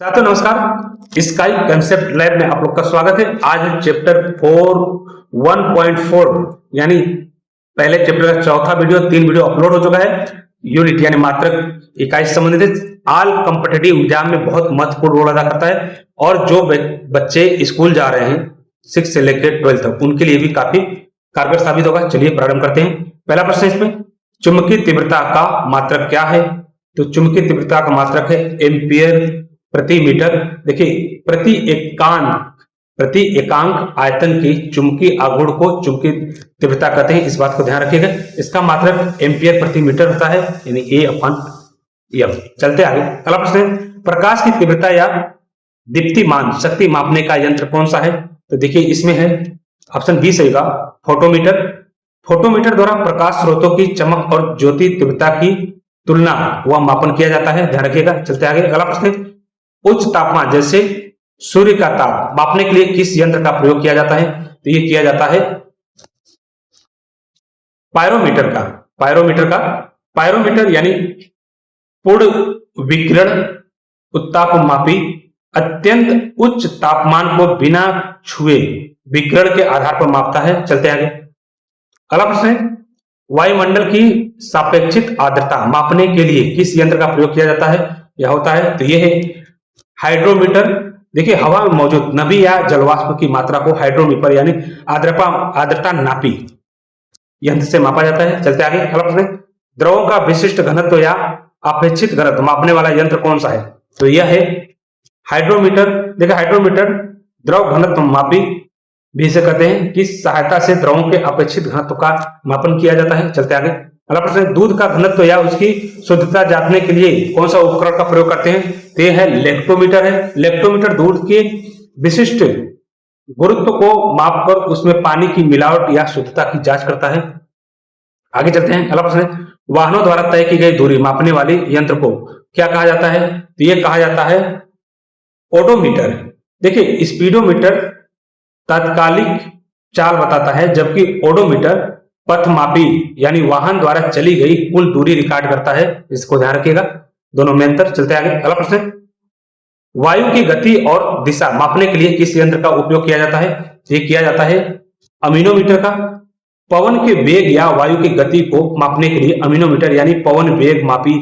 साथियों नमस्कार। Sky concept lab में आप लोग का स्वागत है। आज चैप्टर 1.4 यानी पहले चैप्टर का चौथा वीडियो 3 वीडियो अपलोड हो चुका है। यूनिट यानी मात्रक इकाई से संबंधित ऑल कॉम्पिटिटिव एग्जाम में बहुत महत्वपूर्ण रोल अदा करता है और जो बच्चे स्कूल जा रहे हैं 6 से लेकर 12 तक उनके लिए भी काफी कारगर साबित होगा। चलिए प्रारंभ करते हैं। पहला प्रश्न इसमें, चुंबकीय तीव्रता का मात्रक क्या है? तो चुंबकीय तीव्रता का मात्रक है एम्पियर प्रति मीटर। देखिए प्रति एकांक आयतन की चुंबकीय आघूर्ण को चुंबकीय तीव्रता कहते हैं, इस बात को ध्यान रखिएगा। इसका मात्रक एम्पियर प्रति मीटर होता है यानी A/m। चलते आगे। अगला प्रश्न है, प्रकाश की तीव्रता या दीप्तिमान शक्ति मापने का यंत्र कौन सा है? तो देखिए इसमें है ऑप्शन बी सही होगा, फोटोमीटर। फोटोमीटर द्वारा प्रकाश स्रोतों की चमक और ज्योति तीव्रता की तुलना व मापन किया जाता है, ध्यान रखिएगा। चलते आगे। अगला प्रश्न है, उच्च तापमान जैसे सूर्य का ताप मापने के लिए किस यंत्र का प्रयोग किया जाता है? तो ये किया जाता है पायरोमीटर यानी पूर्ण विकिरण उत्तापमापी अत्यंत उच्च तापमान को बिना छुए विकिरण के आधार पर मापता है। चलते आगे। अगला प्रश्न है, वायुमंडल की सापेक्षिक आर्द्रता मापने के लिए किस यंत्र का प्रयोग किया जाता है? यह होता है तो यह है हाइड्रोमीटर। देखिए हवा में मौजूद नमी या जलवाष्प की मात्रा को हाइड्रोमीटर यानी आर्द्रता नापी यंत्र से मापा जाता है। चलते आगे। अगला प्रश्न, द्रवों का विशिष्ट घनत्व या अपेक्षित घनत्व मापने वाला यंत्र कौन सा है? तो यह है हाइड्रोमीटर। देखिए हाइड्रोमीटर द्रव घनत्व मापी भी इसे कहते हैं, किस सहायता से द्रवों के अपेक्षित घनत्व का मापन किया जाता है। चलते आगे। अगला प्रश्न, दूध का घनत्व या उसकी शुद्धता जांचने के लिए कौन सा उपकरण का प्रयोग करते हैं? तो यह है लेक्टोमीटर है। लेक्टोमीटर दूध के विशिष्ट गुरुत्व को मापकर उसमें पानी की मिलावट या शुद्धता की जांच करता है। आगे चलते हैं। अगला प्रश्न, वाहनों द्वारा तय की गई दूरी मापने वाली यंत्र को क्या कहा जाता है? तो यह कहा जाता है ओडोमीटर। देखिए स्पीडोमीटर तात्कालिक चाल बताता है, जबकि ओडोमीटर पथ मापी यानी वाहन द्वारा चली गई कुल दूरी रिकॉर्ड करता है। इसको ध्यान रखिएगा, दोनों में अंतर। चलते आगे। अगला प्रश्न, वायु की गति और दिशा मापने के लिए किस यंत्र का उपयोग किया जाता है? ये किया जाता है अमीनोमीटर का। पवन के वेग या वायु की गति को मापने के लिए अमीनोमीटर यानी पवन वेग मापी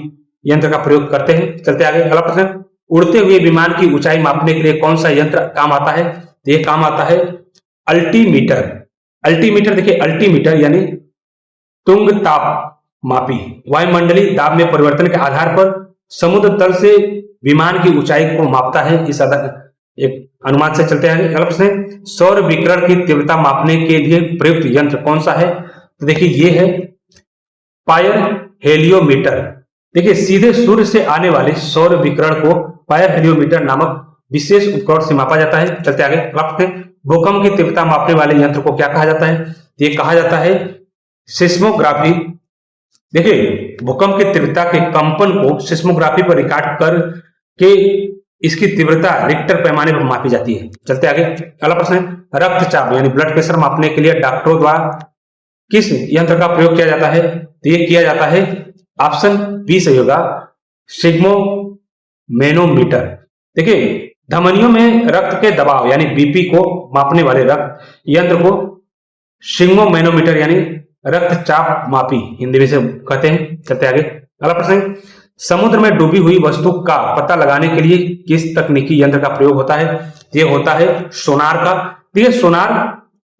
यंत्र का प्रयोग करते हैं। चलते आगे। अगला प्रश्न, उड़ते हुए विमान की ऊंचाई मापने के लिए कौन सा यंत्र काम आता है? तो ये काम आता है अल्टीमीटर। देखिए अल्टीमीटर यानी तुंग ताप मापी वायुमंडलीय दाब में परिवर्तन के आधार पर समुद्र तल से विमान की ऊंचाई को मापता है, इस एक अनुमान से। चलते हैं। अगला प्रश्न, सौर विकिरण की तीव्रता मापने के लिए प्रयुक्त यंत्र कौन सा है? तो देखिए ये है पायर हेलियोमीटर। देखिए सीधे सूर्य से आने वाले सौर विकिरण को पायर हेलियोमीटर नामक विशेष उपकरण से मापा जाता है। चलते आगे। अगला प्रश्न, भूकंप की तीव्रता मापने वाले यंत्र को क्या कहा जाता है? ये कहा जाता है सिस्मोग्राफी। देखिए भूकंप की तीव्रता के कंपन को सिस्मोग्राफी पर रिकॉर्ड कर के इसकी तीव्रता रिक्टर पैमाने पर मापी जाती है। चलते आगे। अगला प्रश्न है, रक्तचाप यानी ब्लड प्रेशर मापने के लिए डॉक्टरों द्वारा किस यंत्र का प्रयोग किया जाता है? तो ये किया जाता है ऑप्शन बी सही होगा, सिग्मोमेनोमीटर। देखिए धमनियों में रक्त के दबाव यानी बीपी को मापने वाले रक्त यंत्र को सिग्मोमेनोमीटर यानी रक्तचाप मापी हिंदी में से कहते हैं। चलते आगे। अगला प्रश्न, समुद्र में डूबी हुई वस्तु का पता लगाने के लिए किस तकनीकी यंत्र का प्रयोग होता है? यह होता है सोनार का। देखिए सोनार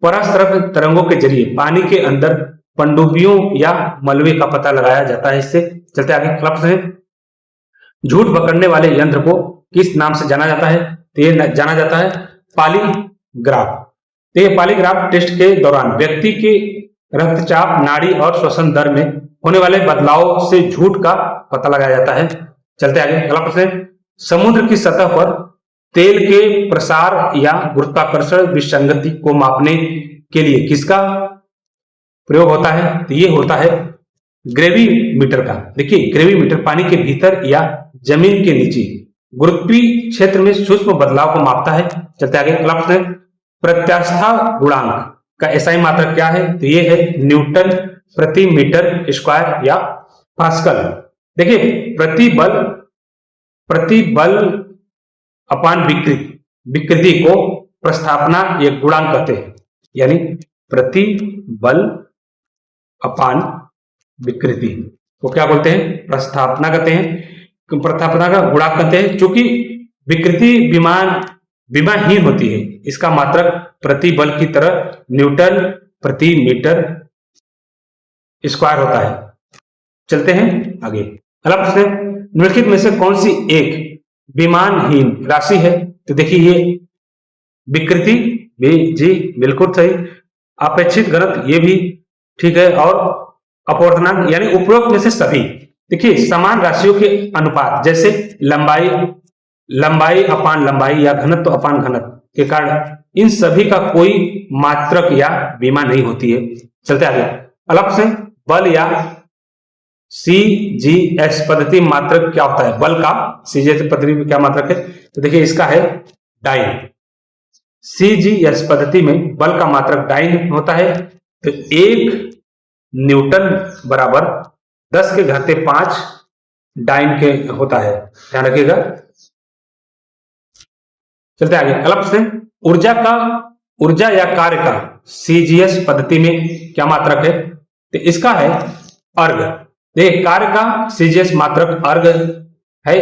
पराश्रव्य तरंगों के जरिए पानी के अंदर पनडुब्बियों या मलबे का पता लगाया जाता है इससे। चलते आगे। अगला प्रश्न, झूठ पकड़ने वाले यंत्र को किस नाम से जाना जाता है? तो ये जाना जाता है पॉलीग्राफ। तो ये पॉलीग्राफ टेस्ट के दौरान व्यक्ति के रक्तचाप, नाड़ी और श्वसन दर में होने वाले बदलाव से झूठ का पता लगाया जाता है। चलते आगे। अगला प्रश्न, समुद्र की सतह पर तेल के प्रसार या गुरुत्वाकर्षण विसंगति को मापने के लिए किसका प्रयोग होता है? तो ये होता है ग्रेविमीटर का। देखिए ग्रेविमीटर पानी के भीतर या जमीन के नीचे गुरुत्वीय क्षेत्र में सूक्ष्म बदलाव को मापता है। चलते आगे। अगला प्रश्न, प्रत्यास्था गुणांक का एसआई मात्रक क्या है? तो ये है न्यूटन प्रति मीटर स्क्वायर या पास्कल। देखिए प्रतिबल अपान विकृति को प्रस्थापना या गुणांक कहते हैं, यानी प्रति बल अपान विकृति को क्या बोलते हैं? प्रस्थापना कहते हैं। प्रस्थापना का गुणांक कहते हैं। चूंकि विकृति विमाहीन होती है, इसका मात्रक प्रति बल की तरह न्यूटन प्रति मीटर स्क्वायर होता है। चलते हैं आगे। अगला प्रश्न, निम्नलिखित में से कौन सी एक विमानहीन राशि है? तो देखिए ये विकृति जी बिल्कुल सही, अपेक्षित घनत्व ये भी ठीक है, और अपवर्तनांक यानी उपरोक्त में से सभी। देखिए समान राशियों के अनुपात, जैसे लंबाई अपान लंबाई या घनत्व अपान घनत्व के कारण इन सभी का कोई मात्रक या विमा नहीं होती है। चलते आगे। अगला प्रश्न, बल या CGS पद्धति मात्रक क्या होता है? बल का CGS पद्धति में क्या मात्रक है? तो देखिए इसका है डाइन। CGS पद्धति में बल का मात्रक डाइन होता है। तो 1 न्यूटन बराबर 10⁵ डाइन के होता है, ध्यान रखिएगा। चलते आगे। अगला प्रश्न, ऊर्जा या कार्य का CGS पद्धति में क्या मात्रक है? तो इसका है अर्ग। देखिए कार्य का CGS मात्रक अर्ग है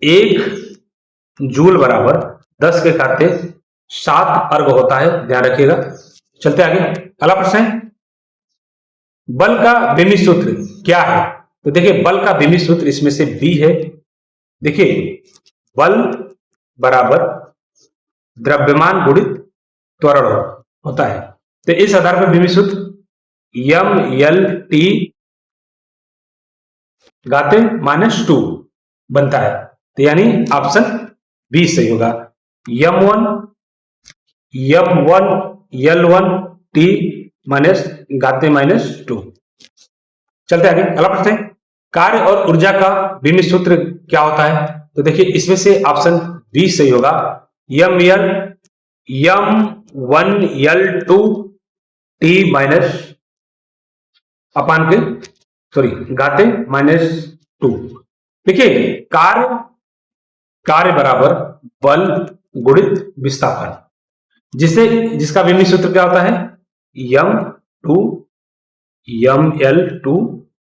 1 जूल बराबर 10�7 अर्ग होता है, ध्यान रखिएगा। चलते आगे। अगला प्रश्न, बल का विमी सूत्र क्या है? तो देखिए बल का विमी सूत्र इसमें से B है। देखिए बल बराबर द्रव्यमान गुणित त्वरण होता है। तो इस आधार पर विमी सूत्र MLT घाते -2 बनता है। तो यानी ऑप्शन बी सही होगा। M1 L1 T घाते -2। चलते आगे। अगला प्रश्न, कार्य और ऊर्जा का विमी सूत्र क्या होता है? तो देखिए इसमें से ऑप्शन बी सही होगा। M1L2 T घाते -2। देखिए कार्य बराबर बल गुणित विस्थापन, जिसका विमी सूत्र क्या होता है? M2 ML2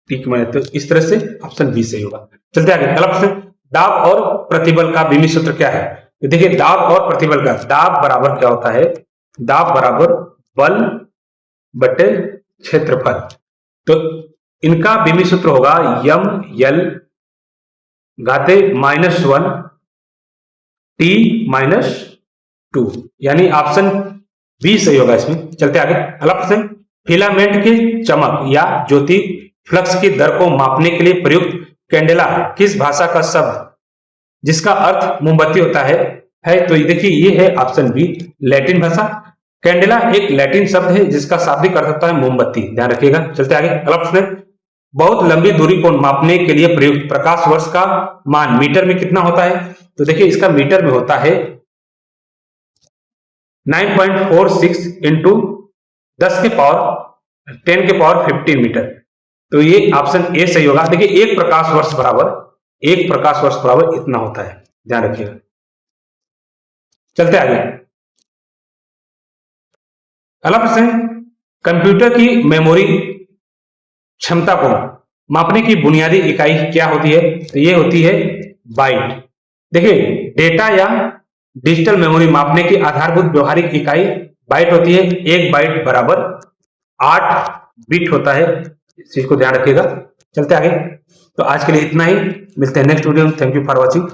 T। तो इस तरह से ऑप्शन बी सही होगा। चलते आगे। अगला प्रश्न, दाब और प्रतिबल का विमी सूत्र क्या है? तो देखिए दाब और प्रतिबल का, दाब बराबर क्या होता है? दाब बराबर बल बटे क्षेत्रफल। तो इनका विमी सूत्र होगा ML घाते -1 T-2, यानी ऑप्शन बी सही होगा इसमें। चलते आगे। अगला प्रश्न, फिलामेंट की चमक या ज्योति फ्लक्स की दर को मापने के लिए प्रयुक्त कैंडेला किस भाषा का शब्द जिसका अर्थ मोमबत्ती होता है? तो देखिए ये है ऑप्शन बी, लैटिन भाषा। कैंडेला एक लैटिन शब्द है जिसका शाब्दिक अर्थ होता है मोमबत्ती, ध्यान रखिएगा। चलते आगे। अगला प्रश्न, बहुत लंबी दूरी को मापने के लिए प्रयुक्त प्रकाश वर्ष का मान मीटर में कितना होता है? तो देखिए इसका मीटर में होता है 9.46 इंटू 10⁻10⁻15 मीटर। तो ये ऑप्शन ए सही होगा। देखिए एक प्रकाश वर्ष बराबर इतना होता है, ध्यान रखिएगा। चलते आगे। अगला प्रश्न, कंप्यूटर की मेमोरी क्षमता को मापने की बुनियादी इकाई क्या होती है? तो ये होती है बाइट। देखिए डेटा या डिजिटल मेमोरी मापने की आधारभूत व्यवहारिक इकाई बाइट होती है। 1 बाइट बराबर 8 बिट होता है, इस चीज को ध्यान रखिएगा। चलते आगे। तो आज के लिए इतना ही, मिलते हैं नेक्स्ट वीडियो में। Thank you for watching.